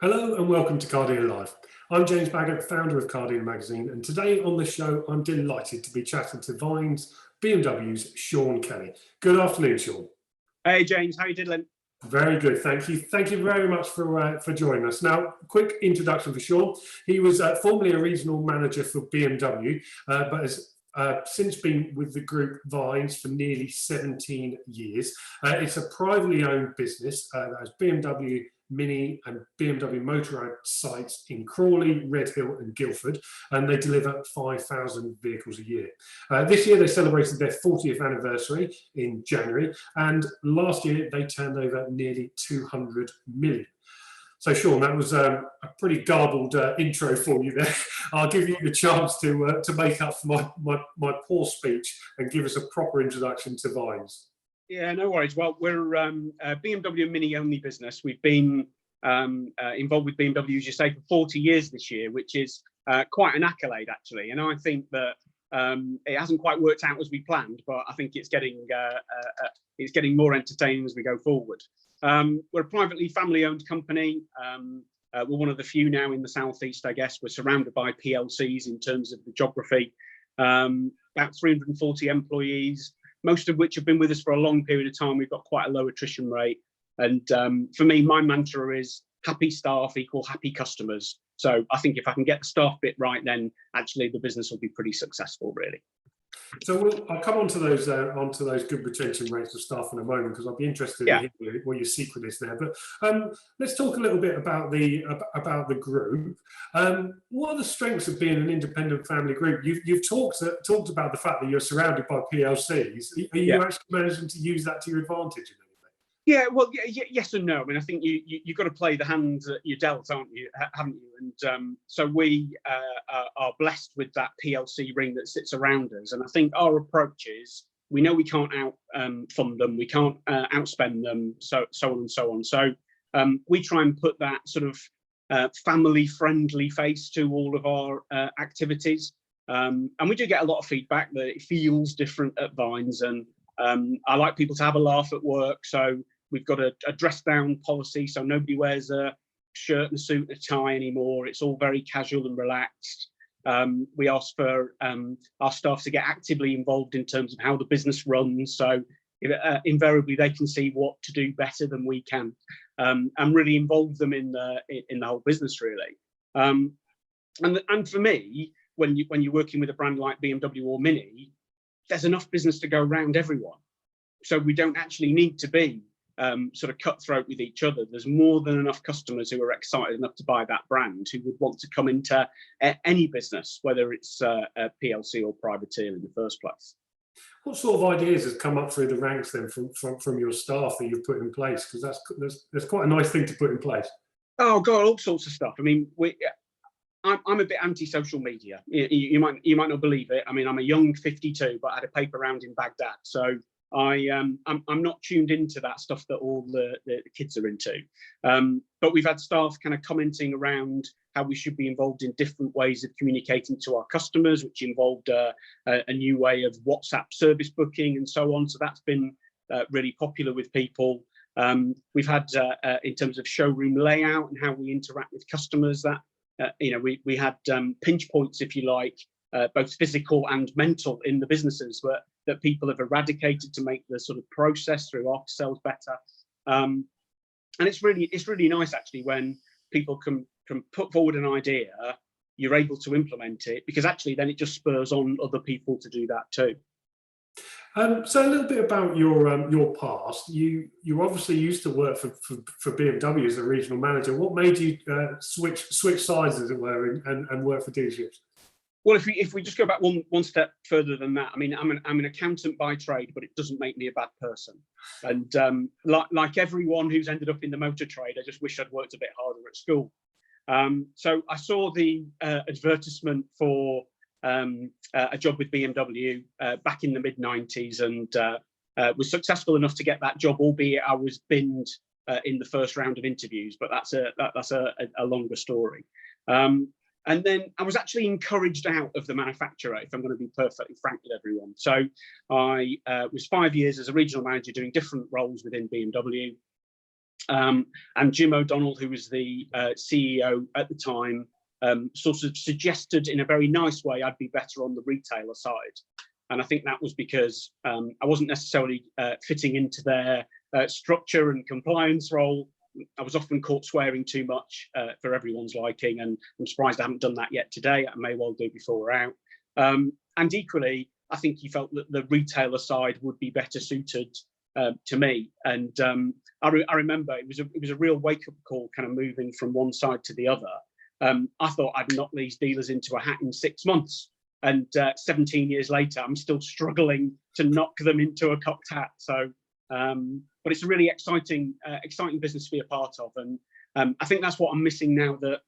Hello and welcome to Car Dealer Live. I'm James Baggett, founder of Car Dealer Magazine, and today on the show I'm delighted to be chatting to Vines BMW's Sean Kelly. Good afternoon, Sean. Hey James, how you doing? Very good, thank you. Thank you very much for joining us. Now, quick introduction for Sean. He was formerly a regional manager for BMW, but has since been with the group Vines for nearly 17 years. It's a privately owned business that has BMW Mini and BMW Motorrad sites in Crawley, Redhill and Guildford, and they deliver 5,000 vehicles a year. This year they celebrated their 40th anniversary in January, and last year they turned over nearly 200 million. So Sean, that was a pretty garbled intro for you there. I'll give you the chance to make up for my poor speech and give us a proper introduction to Vines. Yeah, no worries. Well, we're a BMW Mini only business. We've been involved with BMW, as you say, for 40 years this year, which is quite an accolade, actually. And I think that it hasn't quite worked out as we planned, but I think it's getting more entertaining as we go forward. We're a privately family-owned company. We're one of the few now in the southeast, I guess. We're surrounded by PLCs in terms of the geography. About 340 employees, most of which have been with us for a long period of time. We've got quite a low attrition rate. And for me, my mantra is happy staff equal happy customers. So I think if I can get the staff bit right, then actually the business will be pretty successful, really. So I'll come onto those good retention rates of staff in a moment, because I'll be interested in hearing what your secret is there. But let's talk a little bit about the group. What are the strengths of being an independent family group? You've talked about the fact that you're surrounded by PLCs. Are you actually managing to use that to your advantage in any way? Yeah, well, yes and no. I mean, I think you've got to play the hand that you're dealt, haven't you? And so we are blessed with that PLC ring that sits around us. And I think our approach is, we know we can't fund them, we can't outspend them, so on and so on. So we try and put that sort of family-friendly face to all of our activities. And we do get a lot of feedback that it feels different at Vines. And I like people to have a laugh at work, so we've got a dress down policy, so nobody wears a shirt and a suit and a tie anymore. It's all very casual and relaxed. We ask for our staff to get actively involved in terms of how the business runs, so invariably they can see what to do better than we can, and really involve them in the whole business, really. And for me, when you're working with a brand like BMW or Mini, there's enough business to go around everyone. So we don't actually need to be sort of cutthroat with each other. There's more than enough customers who are excited enough to buy that brand, who would want to come into any business, whether it's a PLC or privateer in the first place. What sort of ideas has come up through the ranks then from your staff that you've put in place? Because that's quite a nice thing to put in place. Oh God, all sorts of stuff. I mean, I'm a bit anti-social media. You might not believe it. I mean, I'm a young 52, but I had a paper round in Baghdad, so I'm not tuned into that stuff that all the kids are into. But we've had staff kind of commenting around how we should be involved in different ways of communicating to our customers, which involved a new way of WhatsApp service booking and so on. So that's been really popular with people. We've had in terms of showroom layout and how we interact with customers, that we had pinch points, if you like, both physical and mental in the businesses that people have eradicated to make the sort of process through after sales better. And it's really nice actually when people can put forward an idea, you're able to implement it, because actually then it just spurs on other people to do that too. So a little bit about your past. You obviously used to work for BMW as a regional manager. What made you switch sides, as it were, and work for dealerships? Well, if we just go back one step further than that, I mean, I'm an accountant by trade, but it doesn't make me a bad person. And like everyone who's ended up in the motor trade, I just wish I'd worked a bit harder at school. So I saw the advertisement for a job with BMW back in the mid-90s, and was successful enough to get that job, albeit I was binned in the first round of interviews, but that's a longer story. And then I was actually encouraged out of the manufacturer, if I'm going to be perfectly frank with everyone. So I was 5 years as a regional manager doing different roles within BMW. And Jim O'Donnell, who was the CEO at the time, sort of suggested in a very nice way I'd be better on the retailer side. And I think that was because I wasn't necessarily fitting into their structure and compliance role. I was often caught swearing too much for everyone's liking, and I'm surprised I haven't done that yet today. I may well do before we're out. And equally, I think he felt that the retailer side would be better suited to me. And I remember it was a real wake-up call, kind of moving from one side to the other. I thought I'd knock these dealers into a hat in 6 months, and 17 years later, I'm still struggling to knock them into a cocked hat. So, but it's a really exciting business to be a part of, and I think that's what I'm missing now that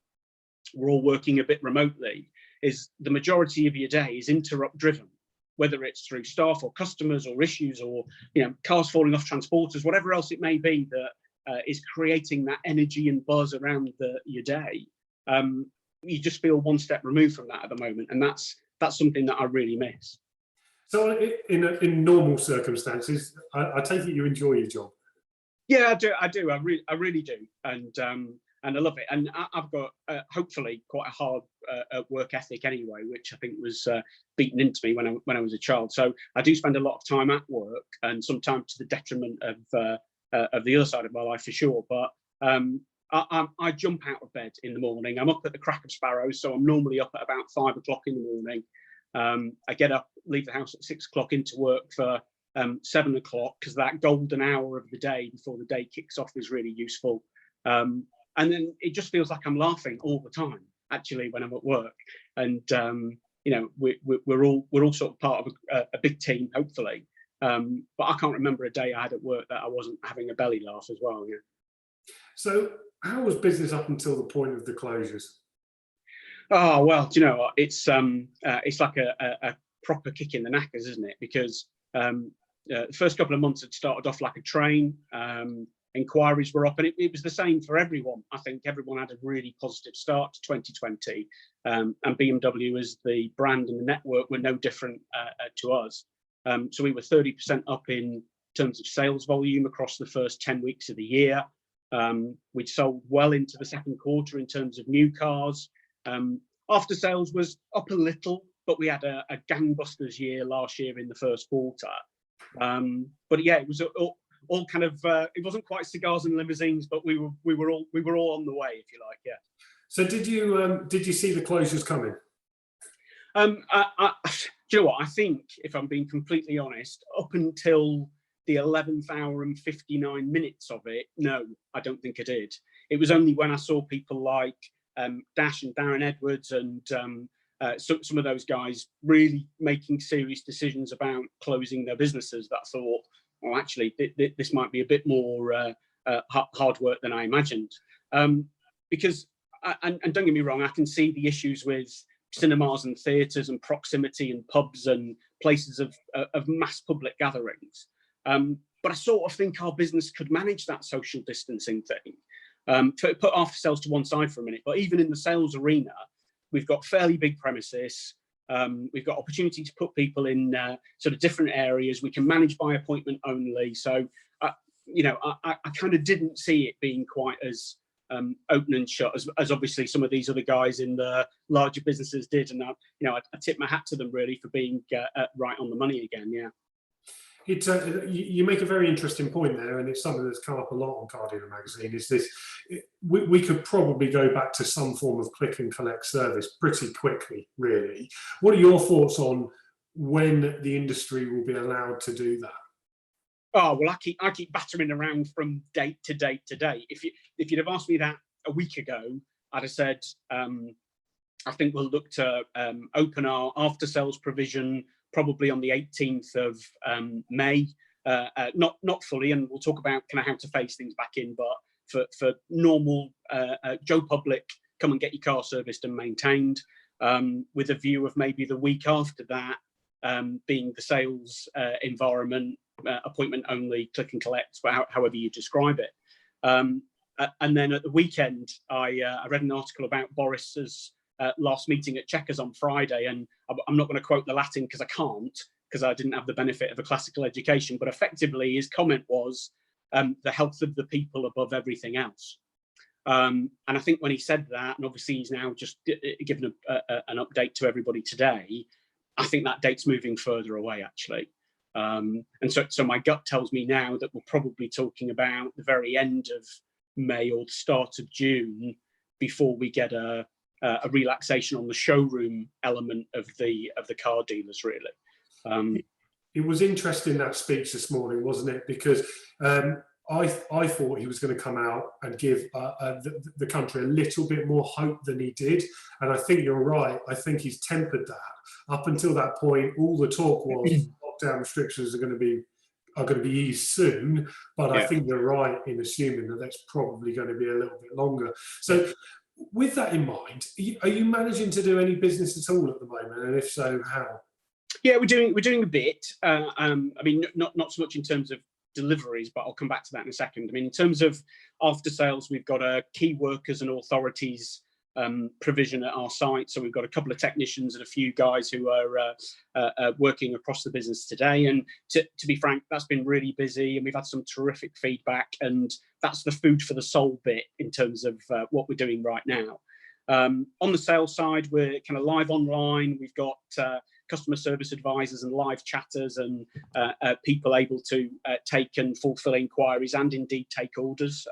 we're all working a bit remotely. Is the majority of your day is interrupt driven, whether it's through staff or customers or issues or cars falling off transporters, whatever else it may be that is creating that energy and buzz around your day. You just feel one step removed from that at the moment, and that's something that I really miss. So in normal circumstances, I take it you enjoy your job. Yeah, I do. I really do, and I love it. And I've got hopefully quite a hard work ethic anyway, which I think was beaten into me when I was a child. So I do spend a lot of time at work, and sometimes to the detriment of the other side of my life for sure. But I jump out of bed in the morning. I'm up at the crack of sparrows, so I'm normally up at about 5 o'clock in the morning. I get up, leave the house at 6 o'clock, into work for 7 o'clock, because that golden hour of the day before the day kicks off is really useful. And then it just feels like I'm laughing all the time, actually, when I'm at work. And we're all sort of part of a big team, hopefully. But I can't remember a day I had at work that I wasn't having a belly laugh as well. Yeah. So how was business up until the point of the closures? Oh, well, do you know what? It's like a proper kick in the knackers, isn't it? Because the first couple of months had started off like a train. Inquiries were up, and it was the same for everyone. I think everyone had a really positive start to 2020, and BMW as the brand and the network were no different to us. So we were 30% up in terms of sales volume across the first 10 weeks of the year. We'd sold well into the second quarter in terms of new cars. After sales was up a little, but we had a gangbusters year last year in the first quarter. But yeah, it was all kind of it wasn't quite cigars and limousines, but we were all on the way, if you like. Yeah. So did you see the closures coming? Do you know what? I think, if I'm being completely honest, up until the 11th hour and 59 minutes of it, no, I don't think I did. It was only when I saw people like Dash and Darren Edwards and some of those guys really making serious decisions about closing their businesses that I thought, well, actually, this might be a bit more hard work than I imagined. Because, and don't get me wrong, I can see the issues with cinemas and theatres and proximity and pubs and places of mass public gatherings. But I sort of think our business could manage that social distancing thing. To put after sales to one side for a minute, but even in the sales arena, we've got fairly big premises. We've got opportunity to put people in sort of different areas. We can manage by appointment only. So, I kind of didn't see it being quite as open and shut as obviously some of these other guys in the larger businesses did. And I tip my hat to them really for being right on the money again. Yeah. It's you make a very interesting point there, and it's something that's come up a lot on Car Dealer Magazine. Is this we could probably go back to some form of click and collect service pretty quickly, really. What are your thoughts on when the industry will be allowed to do that? Oh well, I keep battering around from date to date to date. If you'd have asked me that a week ago, I'd have said I think we'll look to open our after sales provision probably on the 18th of May, not fully, and we'll talk about kind of how to phase things back in, but for normal Joe Public, come and get your car serviced and maintained, with a view of maybe the week after that being the sales environment, appointment only, click and collect, however you describe it. And then at the weekend, I read an article about Boris's last meeting at Chequers on Friday, and I'm not going to quote the Latin because I can't, because I didn't have the benefit of a classical education, but effectively his comment was, the health of the people above everything else. And I think when he said that, and obviously he's now just given an update to everybody today, I think that date's moving further away, actually. And so my gut tells me now that we're probably talking about the very end of May or the start of June before we get a relaxation on the showroom element of the car dealers, really. It was interesting, that speech this morning, wasn't it? Because I thought he was going to come out and give the country a little bit more hope than he did. And I think you're right. I think he's tempered that. Up until that point, all the talk was lockdown restrictions are going to be eased soon. But I think you're right in assuming that that's probably going to be a little bit longer. So with that in mind, are you managing to do any business at all at the moment? And if so, how? Yeah, we're doing a bit. I mean, not so much in terms of deliveries, but I'll come back to that in a second. I mean, in terms of after sales, we've got a key workers and authorities provision at our site. So we've got a couple of technicians and a few guys who are working across the business today. And to be frank, that's been really busy, and we've had some terrific feedback. And that's the food for the soul bit in terms of what we're doing right now. On the sales side, we're kind of live online. We've got customer service advisors and live chatters and people able to take and fulfill inquiries and indeed take orders.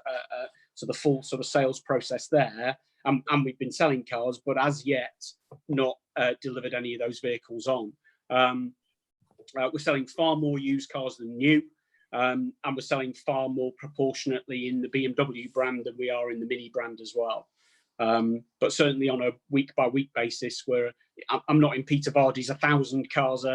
So the full sort of sales process there. And we've been selling cars, but as yet not delivered any of those vehicles on. We're selling far more used cars than new. And we're selling far more proportionately in the BMW brand than we are in the Mini brand as well. But certainly on a week-by-week basis, where I'm not in Peter Vardy's 1,000 cars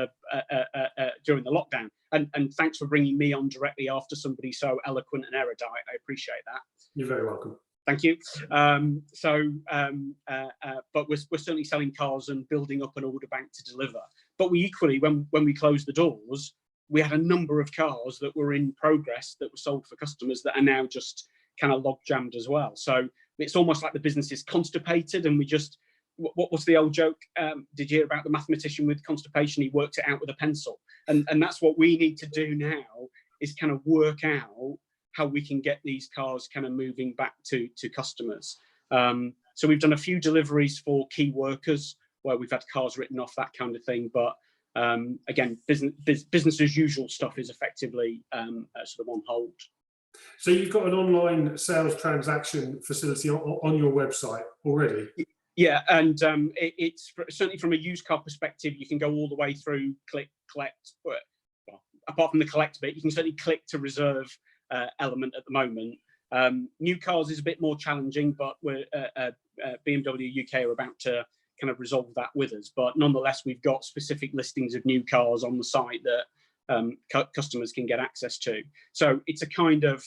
during the lockdown. And thanks for bringing me on directly after somebody so eloquent and erudite. I appreciate that. You're very welcome. Thank you. But we're certainly selling cars and building up an order bank to deliver. But we equally, when we closed the doors, we had a number of cars that were in progress that were sold for customers that are now just kind of log jammed as well. So it's almost like the business is constipated, and we just, what was the old joke? Did you hear about the mathematician with constipation? He worked it out with a pencil. And that's what we need to do now, is kind of work out how we can get these cars kind of moving back to customers. So we've done a few deliveries for key workers where we've had cars written off, that kind of thing. But again, business as usual stuff is effectively sort of on hold. So you've got an online sales transaction facility on your website already? Yeah, and it's certainly from a used car perspective, you can go all the way through click, collect. Well, apart from the collect bit, you can certainly click to reserve element at the moment. New cars is a bit more challenging, but we're BMW UK are about to kind of resolve that with us. But nonetheless, we've got specific listings of new cars on the site that customers can get access to. So it's a kind of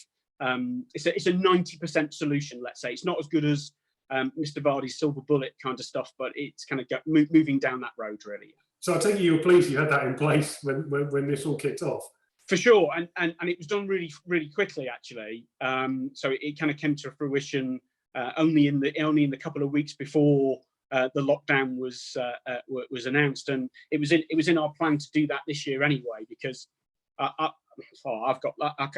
it's a 90% solution, let's say. It's not as good as Mr. Vardy's silver bullet kind of stuff, but it's kind of moving down that road, really. So I take it you were pleased you had that in place when this all kicked off. For sure, and it was done really, really quickly, actually. So it kind of came to fruition only in the couple of weeks before the lockdown was announced, and it was in our plan to do that this year anyway. Because I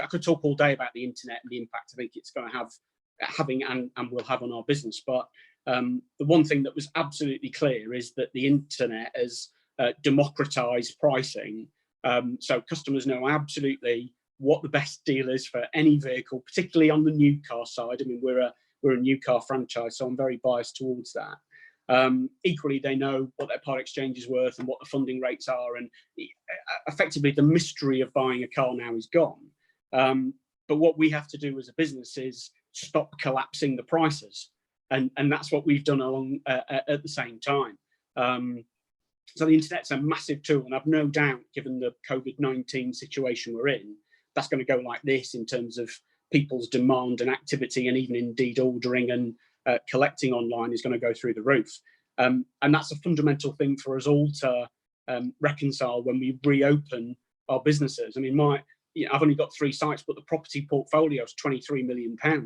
could talk all day about the internet and the impact I think it's going to having and will have on our business. But the one thing that was absolutely clear is that the internet has democratized pricing. So customers know absolutely what the best deal is for any vehicle, particularly on the new car side. I mean, we're a new car franchise, so I'm very biased towards that. Equally, they know what their part exchange is worth and what the funding rates are, and effectively the mystery of buying a car now is gone. But what we have to do as a business is stop collapsing the prices, and that's what we've done along at the same time. So the internet's a massive tool, and I've no doubt, given the COVID-19 situation we're in, that's going to go like this in terms of people's demand and activity, and even indeed ordering and collecting online is going to go through the roof. And that's a fundamental thing for us all to reconcile when we reopen our businesses. I mean, I've only got 3 sites, but the property portfolio is £23 million at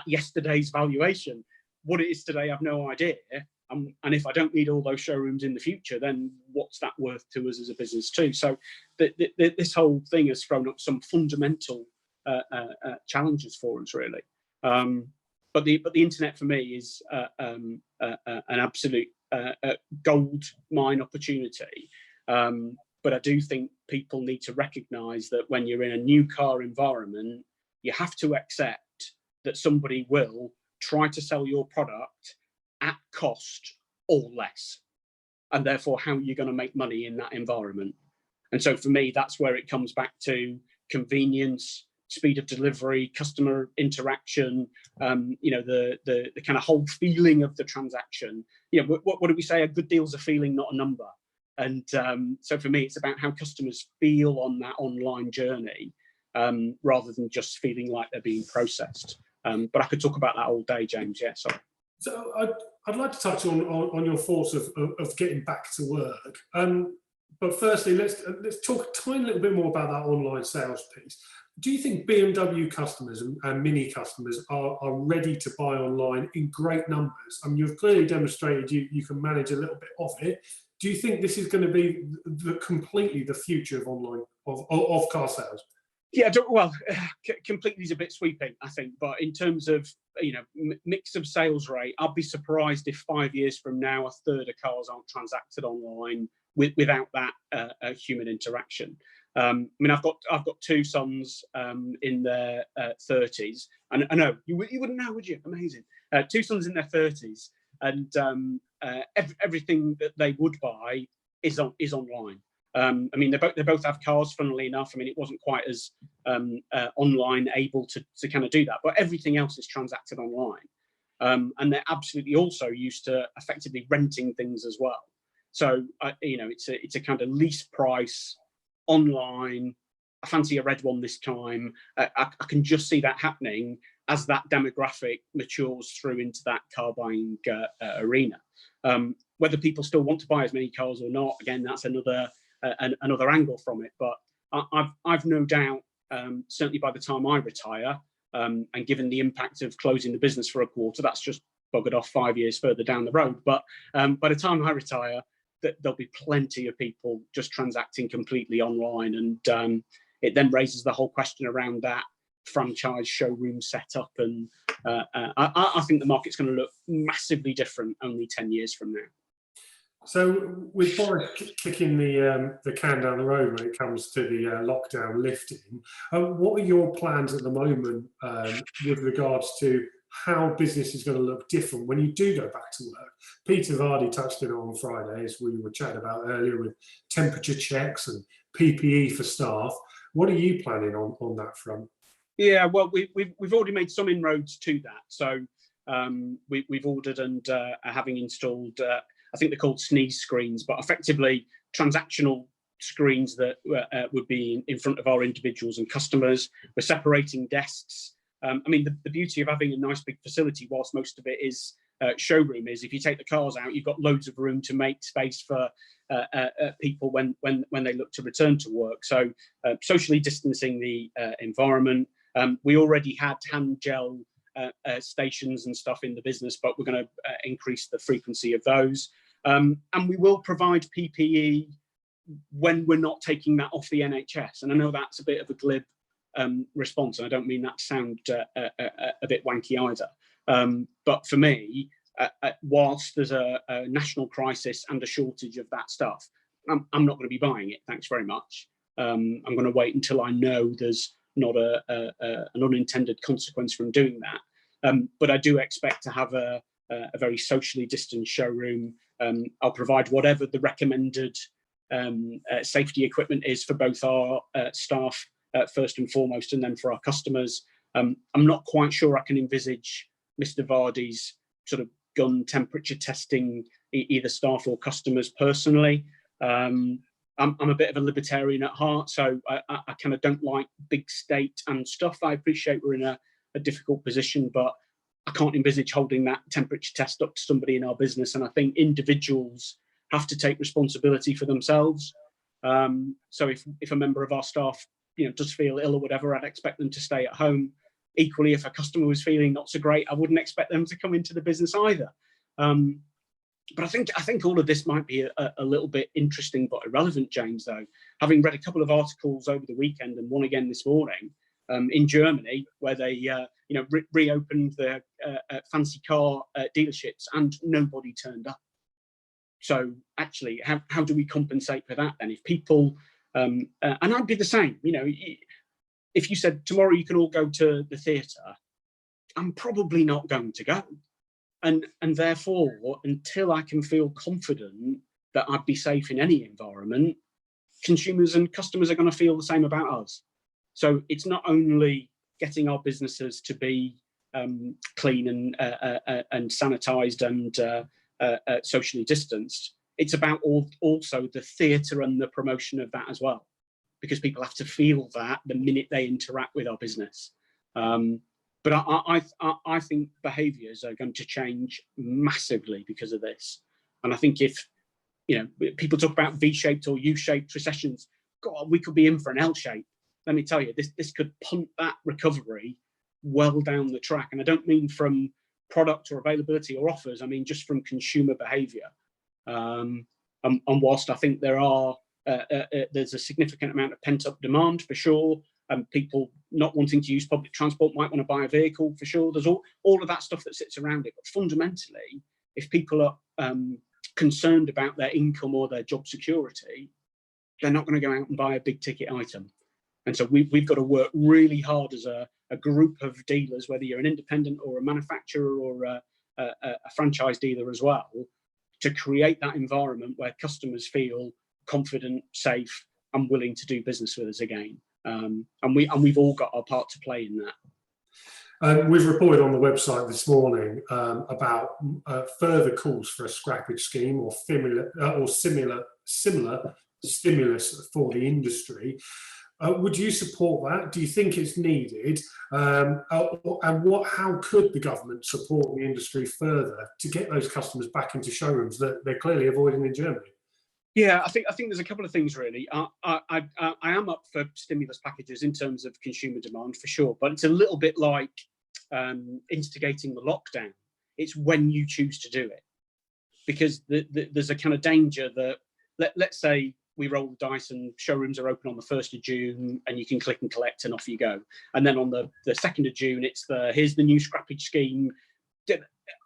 yesterday's valuation. What it is today, I've no idea. And if I don't need all those showrooms in the future, then what's that worth to us as a business too? So this whole thing has thrown up some fundamental challenges for us, really. But the internet for me is an absolute gold mine opportunity. But I do think people need to recognise that when you're in a new car environment, you have to accept that somebody will try to sell your product at cost or less, and therefore how you're going to make money in that environment. And so for me, that's where it comes back to convenience, speed of delivery, customer interaction, the kind of whole feeling of the transaction. What do we say? A good deal's a feeling, not a number. And so for me, it's about how customers feel on that online journey, rather than just feeling like they're being processed. But I could talk about that all day, James. Yeah, sorry. So I'd like to touch on your thoughts of getting back to work. But firstly, let's talk a tiny little bit more about that online sales piece. Do you think BMW customers and Mini customers are ready to buy online in great numbers? I mean, you've clearly demonstrated you can manage a little bit of it. Do you think this is going to be completely the future of online of car sales? Yeah, well, completely is a bit sweeping, I think. But in terms of mix of sales rate, I'd be surprised if 5 years from now a third of cars aren't transacted online without that human interaction. I mean, I've got two sons in their 30s, and I know you wouldn't know, would you? Amazing. Two sons in their 30s, and everything that they would buy is online. I mean, they both have cars, funnily enough. I mean, it wasn't quite as online able to kind of do that, but everything else is transacted online. And they're absolutely also used to effectively renting things as well. So, it's a kind of lease price online. I fancy a red one this time. I can just see that happening as that demographic matures through into that car buying arena. Whether people still want to buy as many cars or not, again, that's another angle from it. But I've no doubt, certainly by the time I retire, and given the impact of closing the business for a quarter, that's just buggered off 5 years further down the road. But by the time I retire, there'll be plenty of people just transacting completely online, and it then raises the whole question around that franchise showroom setup. And I think the market's going to look massively different only 10 years from now. So with Boris kicking the can down the road when it comes to the lockdown lifting, what are your plans at the moment with regards to how business is going to look different when you do go back to work? Peter Vardy touched on Friday, as we were chatting about earlier, with temperature checks and PPE for staff. What are you planning on that front? Yeah, well, we've already made some inroads to that. So we've ordered and are having installed, I think they're called sneeze screens, but effectively transactional screens that would be in front of our individuals and customers. We're separating desks. I mean, the beauty of having a nice big facility, whilst most of it is showroom, is if you take the cars out, you've got loads of room to make space for people when they look to return to work. So socially distancing the environment. We already had hand gel stations and stuff in the business, but we're going to increase the frequency of those. And we will provide PPE when we're not taking that off the NHS. And I know that's a bit of a glib response, and I don't mean that to sound a bit wanky either. But for me, whilst there's a national crisis and a shortage of that stuff, I'm not going to be buying it. Thanks very much. I'm going to wait until I know there's not an unintended consequence from doing that. But I do expect to have a very socially distanced showroom. I'll provide whatever the recommended safety equipment is for both our staff, first and foremost, and then for our customers. I'm not quite sure I can envisage Mr. Vardy's sort of gun temperature testing either staff or customers personally. I'm a bit of a libertarian at heart, so I kind of don't like big state and stuff. I appreciate we're in a difficult position, but I can't envisage holding that temperature test up to somebody in our business. And I think individuals have to take responsibility for themselves. So if a member of our staff does feel ill or whatever, I'd expect them to stay at home. Equally, if a customer was feeling not so great, I wouldn't expect them to come into the business either. But I think all of this might be a little bit interesting but irrelevant, James, though. Having read a couple of articles over the weekend and one again this morning, in Germany, where they reopened their fancy car dealerships and nobody turned up. So actually, how do we compensate for that then? If people, and I'd be the same, if you said tomorrow you can all go to the theatre, I'm probably not going to go. And therefore, until I can feel confident that I'd be safe in any environment, consumers and customers are going to feel the same about us. So it's not only getting our businesses to be clean and sanitized and socially distanced. It's about also the theatre and the promotion of that as well, because people have to feel that the minute they interact with our business. But I think behaviours are going to change massively because of this. And I think if people talk about V-shaped or U-shaped recessions, God, we could be in for an L-shape. Let me tell you, this could punt that recovery well down the track. And I don't mean from product or availability or offers. I mean just from consumer behaviour. And whilst I think there's a significant amount of pent-up demand for sure, and people not wanting to use public transport might want to buy a vehicle for sure. There's all of that stuff that sits around it. But fundamentally, if people are concerned about their income or their job security, they're not going to go out and buy a big ticket item. And so we've got to work really hard as a group of dealers, whether you're an independent or a manufacturer or a franchise dealer as well, to create that environment where customers feel confident, safe, and willing to do business with us again. And we've all got our part to play in that. We've reported on the website this morning about further calls for a scrappage scheme or similar stimulus for the industry. Would you support that? Do you think it's needed? And how could the government support the industry further to get those customers back into showrooms that they're clearly avoiding in Germany? Yeah, I think there's a couple of things really. I am up for stimulus packages in terms of consumer demand for sure, but it's a little bit like instigating the lockdown. It's when you choose to do it, because there's a kind of danger that let's say we roll the dice and showrooms are open on the 1st of June and you can click and collect and off you go. And then on the 2nd of June, here's the new scrappage scheme.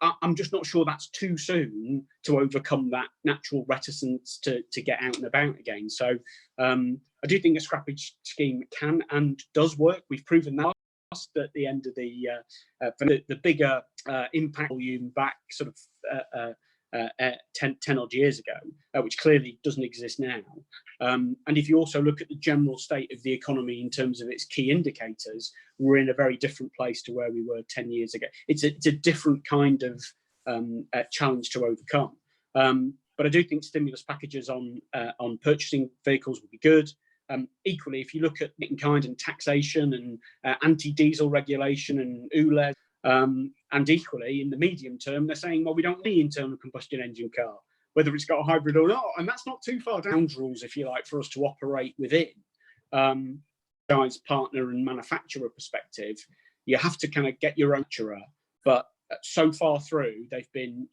I'm just not sure that's too soon to overcome that natural reticence to get out and about again. So I do think a scrappage scheme can and does work. We've proven that at the end of the bigger impact volume back sort of 10 odd years ago, which clearly doesn't exist now. And if you also look at the general state of the economy in terms of its key indicators, we're in a very different place to where we were 10 years ago. It's a different kind of challenge to overcome. But I do think stimulus packages on purchasing vehicles would be good. Equally, if you look at in kind and taxation and anti-diesel regulation and ULEZ, and equally in the medium term, they're saying, well, we don't need internal combustion engine car, whether it's got a hybrid or not. And that's not too far down rules, if you like, for us to operate within. Guys, partner and manufacturer perspective, you have to kind of get your own chura. But so far through, they've been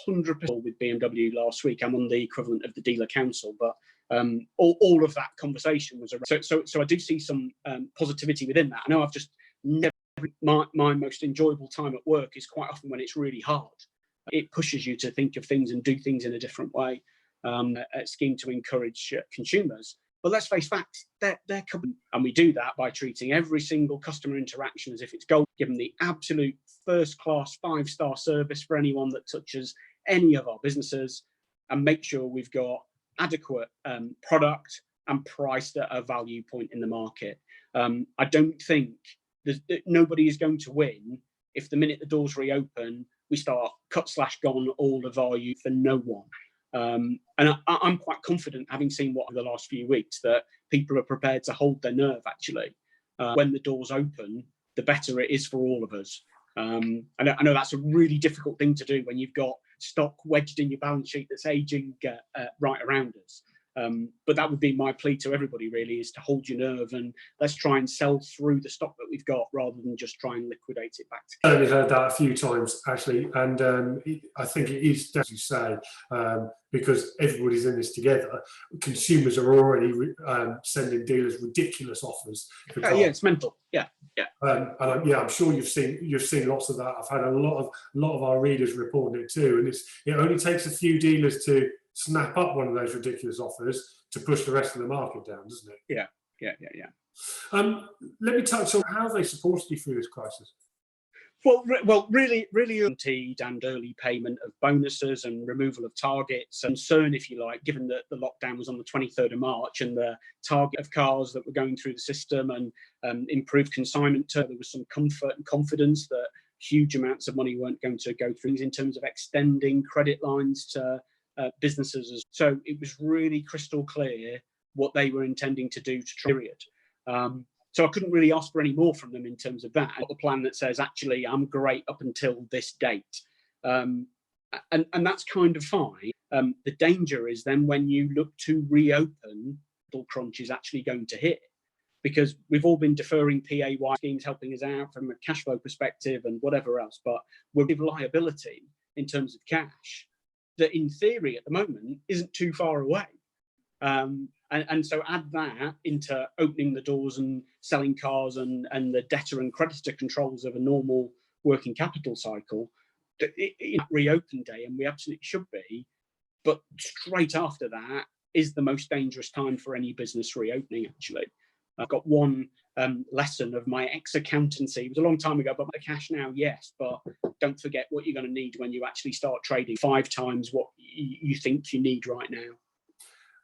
100% with BMW last week. I'm on the equivalent of the dealer council, but all of that conversation was around. So I do see some positivity within that. I know I've just never. My most enjoyable time at work is quite often when it's really hard. It pushes you to think of things and do things in a different way. A scheme to encourage consumers. But let's face facts, they're coming. And we do that by treating every single customer interaction as if it's gold, give them the absolute first-class 5-star service for anyone that touches any of our businesses, and make sure we've got adequate product and priced at a value point in the market. I don't think nobody is going to win if the minute the doors reopen, we start cut/gone all of our youth for no one. And I'm quite confident, having seen what over the last few weeks, that people are prepared to hold their nerve actually. When the doors open, the better it is for all of us. I know that's a really difficult thing to do when you've got stock wedged in your balance sheet that's aging right around us. But that would be my plea to everybody, really, is to hold your nerve and let's try and sell through the stock that we've got rather than just try and liquidate it back. I've only heard that a few times, actually, and I think it is, as you say, because everybody's in this together. Consumers are already sending dealers ridiculous offers for cars. Yeah, it's mental. Yeah, yeah. I'm sure you've seen lots of that. I've had a lot of our readers reporting it too, and it only takes a few dealers to snap up one of those ridiculous offers to push the rest of the market down, doesn't it? Yeah. Let me touch on how they supported you through this crisis. Well, really guaranteed and early payment of bonuses and removal of targets. Concern, if you like, given that the lockdown was on the 23rd of March and the target of cars that were going through the system and improved consignment term, there was some comfort and confidence that huge amounts of money weren't going to go through in terms of extending credit lines to businesses. So it was really crystal clear what they were intending to do to period. So I couldn't really ask for any more from them in terms of that. I've got a plan that says, actually, I'm great up until this date. And that's kind of fine. The danger is then when you look to reopen, the crunch is actually going to hit. Because we've all been deferring PAY schemes helping us out from a cash flow perspective and whatever else, but we're with liability in terms of cash that in theory at the moment isn't too far away. And so add that into opening the doors and selling cars and the debtor and creditor controls of a normal working capital cycle, reopen day, and we absolutely should be. But straight after that is the most dangerous time for any business reopening, actually. I've got one lesson of my ex-accountancy. It was a long time ago, but the cash now, yes, but don't forget what you're going to need when you actually start trading 5 times what you think you need right now.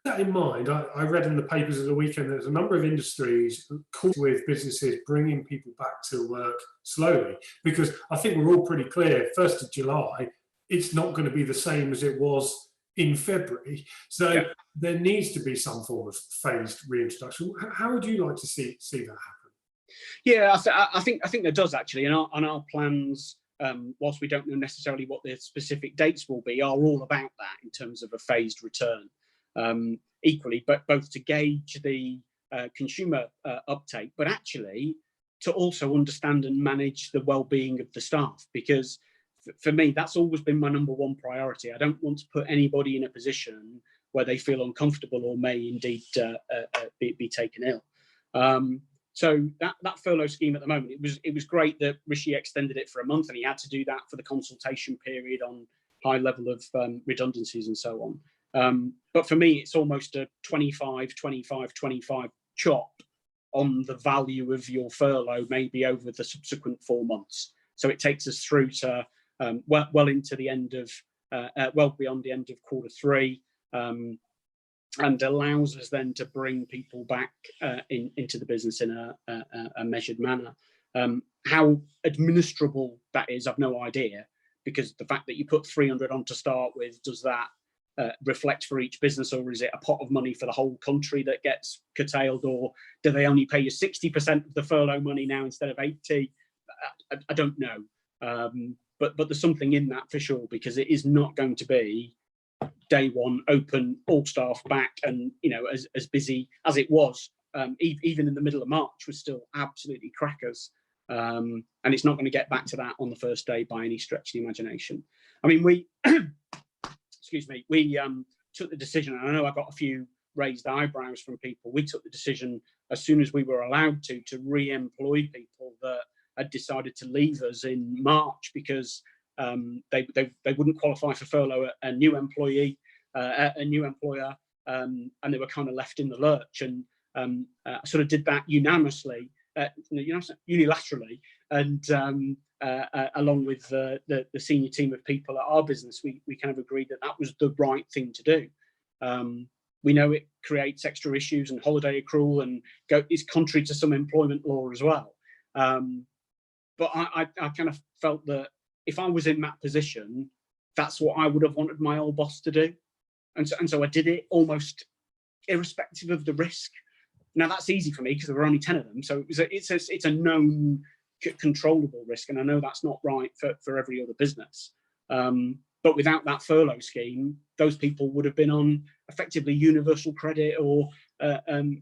That in mind, I read in the papers of the weekend there's a number of industries caught with businesses bringing people back to work slowly, because I think we're all pretty clear, 1st of July, it's not going to be the same as it was in February. So yeah, there needs to be some form of phased reintroduction. How would you like to see that happen? Yeah, I think there does actually, and our plans, whilst we don't know necessarily what the specific dates will be, are all about that in terms of a phased return. Equally, but both to gauge the consumer uptake, but actually to also understand and manage the well-being of the staff, because for me, that's always been my number one priority. I don't want to put anybody in a position where they feel uncomfortable or may indeed be taken ill. So that furlough scheme at the moment, it was great that Rishi extended it for a month, and he had to do that for the consultation period on high level of redundancies and so on. But for me, it's almost a 25 chop on the value of your furlough, maybe over the subsequent 4 months. So it takes us through to well into the end of, well beyond the end of Q3, and allows us then to bring people back into the business in a measured manner. How administrable that is, I've no idea, because the fact that you put 300 on to start with, does that reflect for each business, or is it a pot of money for the whole country that gets curtailed, or do they only pay you 60% of the furlough money now instead of 80? I don't know, but there's something in that for sure, because it is not going to be day one open, all staff back, and as busy as it was, even in the middle of March was still absolutely crackers, and it's not going to get back to that on the first day by any stretch of the imagination. I mean, we excuse me, we took the decision, and I know I got a few raised eyebrows from people. We took the decision as soon as we were allowed to re-employ people that had decided to leave us in March because they wouldn't qualify for furlough, a new employee, a new employer, and they were kind of left in the lurch. And sort of did that unanimously, unilaterally, and along with the senior team of people at our business, we kind of agreed that was the right thing to do. We know it creates extra issues and holiday accrual, and is contrary to some employment law as well. But I kind of felt that if I was in that position, that's what I would have wanted my old boss to do. And so I did it almost irrespective of the risk. Now that's easy for me because there were only 10 of them. So it's a known controllable risk. And I know that's not right for every other business. But But without that furlough scheme, those people would have been on effectively universal credit or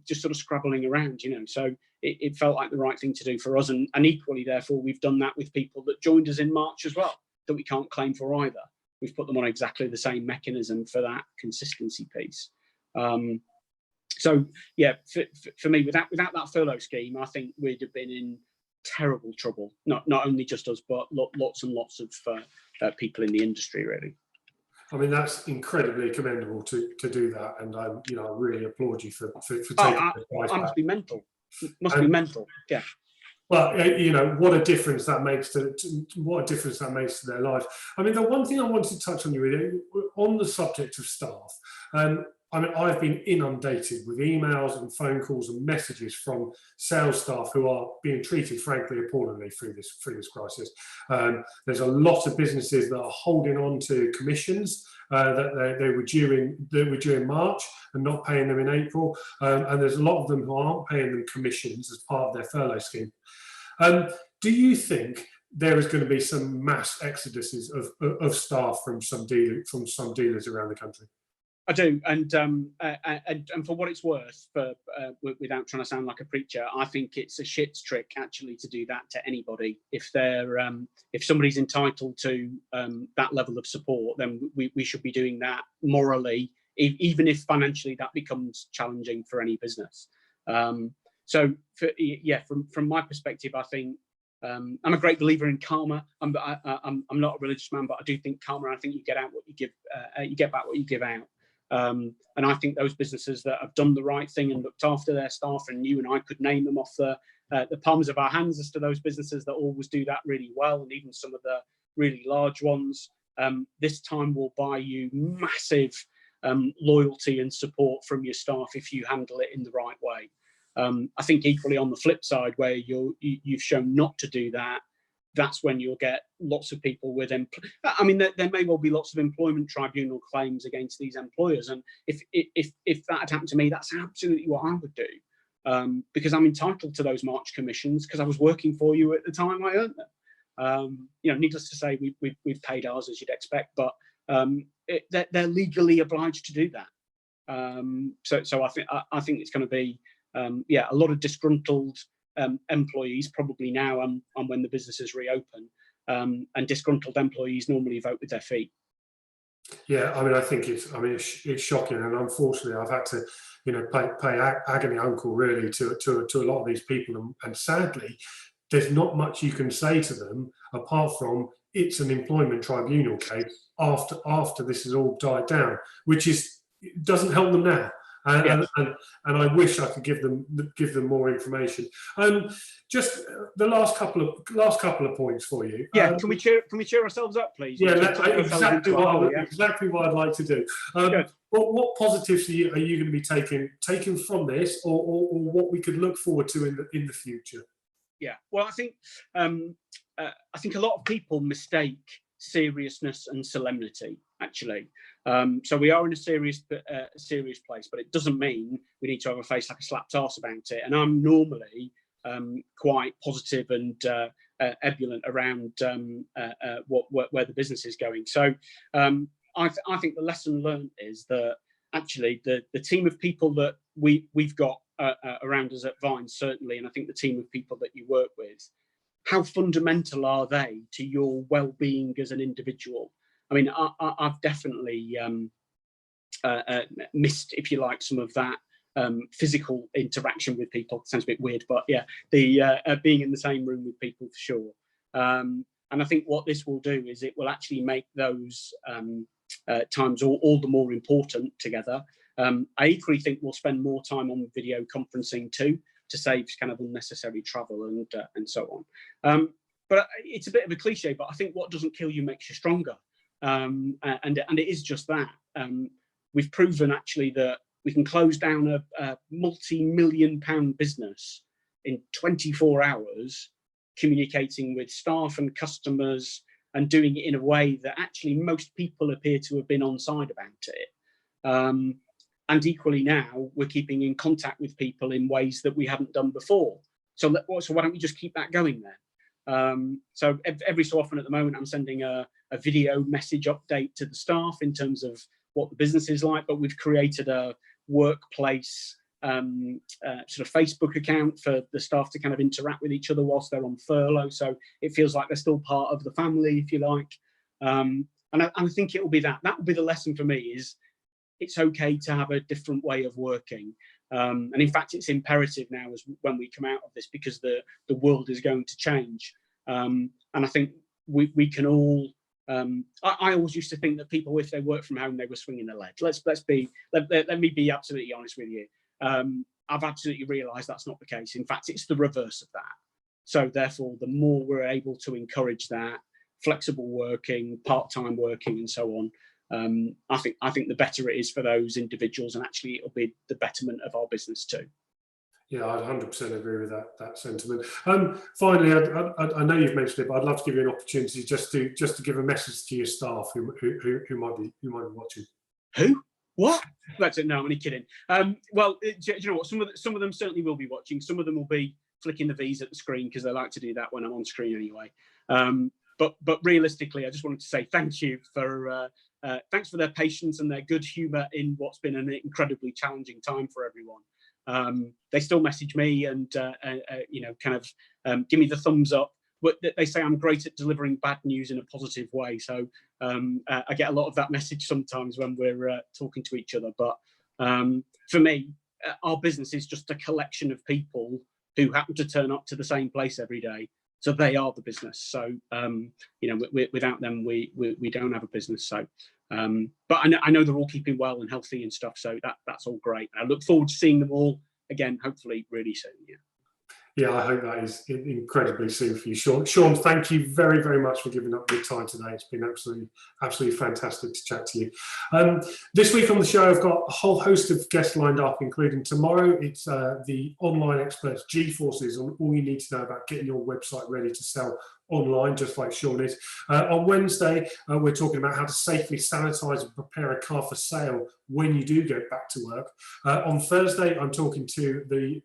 just sort of scrabbling around, you know. So it felt like the right thing to do for us. And equally, therefore, we've done that with people that joined us in March as well, that we can't claim for either. We've put them on exactly the same mechanism for that consistency piece. So, yeah, for me, without that furlough scheme, I think we'd have been in terrible trouble. Not only just us, but lots and lots of people in the industry, really. I mean, that's incredibly commendable to do that, and I really applaud you for taking advice. I must be mental. Must be mental. Yeah. Well, what a difference that makes to their lives. I mean, the one thing I wanted to touch on on the subject of staff. I mean, I've been inundated with emails and phone calls and messages from sales staff who are being treated, frankly, appallingly through this crisis. There's a lot of businesses that are holding on to commissions that they were due in March and not paying them in April, and there's a lot of them who aren't paying them commissions as part of their furlough scheme. Do you think there is going to be some mass exoduses of staff from some dealers around the country? I do, and for what it's worth, without trying to sound like a preacher, I think it's a shit's trick actually to do that to anybody. If somebody's entitled to that level of support, then we should be doing that morally, even if financially that becomes challenging for any business. So, from my perspective, I think I'm a great believer in karma. I'm not a religious man, but I do think karma. I think you get out what you give, you get back what you give out. And I think those businesses that have done the right thing and looked after their staff, and you and I could name them off the palms of our hands as to those businesses that always do that really well, and even some of the really large ones, this time will buy you massive loyalty and support from your staff if you handle it in the right way. I think equally on the flip side, where you've shown not to do that, that's when you'll get lots of people with I mean, there may well be lots of employment tribunal claims against these employers, and if that had happened to me, that's absolutely what I would do, because I'm entitled to those March commissions because I was working for you at the time I earned them. Needless to say, we've paid ours as you'd expect, but they're legally obliged to do that. So I think it's going to be a lot of disgruntled employees probably now and when the businesses reopen, and disgruntled employees normally vote with their feet. Yeah, I mean, I think it's shocking, and unfortunately, I've had to, pay agony uncle really to a lot of these people, and sadly, there's not much you can say to them apart from it's an employment tribunal case after this has all died down, which doesn't help them now. And I wish I could give them more information. Just the last couple of points for you. Yeah, can we cheer ourselves up, please? Yeah, exactly what I'd like to do. What positives are you going to be taking from this, or what we could look forward to in the future? Yeah, well, I think a lot of people mistake seriousness and solemnity, actually. So we are in a serious place, but it doesn't mean we need to have a face like a slapped arse about it. And I'm normally quite positive and ebullient around where the business is going. So I think the lesson learned is that actually the team of people that we've got around us at Vines, certainly, and I think the team of people that you work with, how fundamental are they to your well-being as an individual? I mean, I've definitely missed, if you like, some of that physical interaction with people. It sounds a bit weird, but yeah, the being in the same room with people for sure. And I think what this will do is it will actually make those times all the more important together. I equally think we'll spend more time on video conferencing too, to save kind of unnecessary travel and so on. But it's a bit of a cliche, but I think what doesn't kill you makes you stronger. And it is just that. We've proven actually that we can close down a multi-million-pound business in 24 hours, communicating with staff and customers and doing it in a way that actually most people appear to have been on side about it. And equally now, we're keeping in contact with people in ways that we haven't done before. So why don't we just keep that going then? So every so often at the moment, I'm sending a video message update to the staff in terms of what the business is like, but we've created a workplace sort of Facebook account for the staff to kind of interact with each other whilst they're on furlough. So it feels like they're still part of the family, if you like. And I think it will be that. That will be the lesson for me, is it's okay to have a different way of working. And in fact, it's imperative now as when we come out of this, because the world is going to change. And I think we can all, I always used to think that people, if they work from home, they were swinging a lead. Let me be absolutely honest with you. I've absolutely realised that's not the case. In fact, it's the reverse of that. So therefore, the more we're able to encourage that flexible working, part-time working, and so on, I think the better it is for those individuals, and actually it'll be the betterment of our business too. Yeah, I 100% agree with that sentiment. Finally, I know you've mentioned it, but I'd love to give you an opportunity just to give a message to your staff who might be watching. Who? What? That's it. No, I'm only kidding. Well, do you know what? Some of them certainly will be watching. Some of them will be flicking the V's at the screen, because they like to do that when I'm on screen anyway. But realistically, I just wanted to say thank you for thanks for their patience and their good humour in what's been an incredibly challenging time for everyone. They still message me and you know, kind of give me the thumbs up. But they say I'm great at delivering bad news in a positive way. So I get a lot of that message sometimes when we're talking to each other. But for me, our business is just a collection of people who happen to turn up to the same place every day. So they are the business. So you know, without them, we don't have a business. So, but I know they're all keeping well and healthy and stuff. So that's all great. I look forward to seeing them all again, hopefully really soon. Yeah. Yeah, I hope that is incredibly soon for you, Sean. Sean, thank you very, very much for giving up your time today. It's been absolutely fantastic to chat to you. This week on the show, I've got a whole host of guests lined up, including tomorrow. It's the online experts, G-Forces, on all you need to know about getting your website ready to sell online, just like Sean is. On Wednesday, we're talking about how to safely sanitize and prepare a car for sale when you do get back to work. On Thursday, I'm talking to the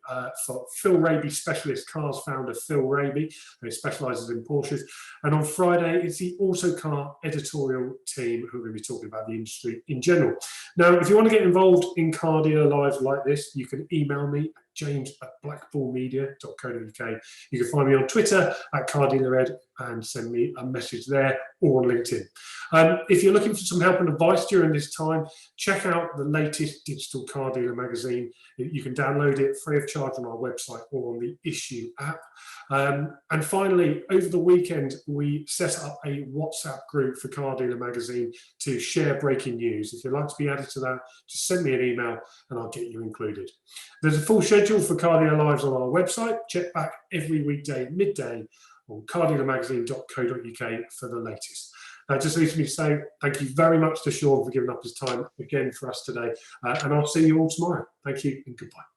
Phil Raby Specialist Cars founder, Phil Raby, who specializes in Porsches. And on Friday, it's the Autocar editorial team who are going to be talking about the industry in general. Now, if you want to get involved in Car Dealer Live like this, you can email me, james@blackbullmedia.co.uk. You can find me on Twitter @CarDealerEd and send me a message there, or on LinkedIn. If you're looking for some help and advice during this time, check out the latest digital car dealer magazine. You can download it free of charge on our website or on the Issue app. And finally, over the weekend, we set up a WhatsApp group for Car Dealer Magazine to share breaking news. If you'd like to be added to that, just send me an email and I'll get you included. There's a full schedule for Car Dealer Lives on our website. Check back every weekday midday on cardealermagazine.co.uk for the latest. That just leaves me to say thank you very much to Sean for giving up his time again for us today. And I'll see you all tomorrow. Thank you and goodbye.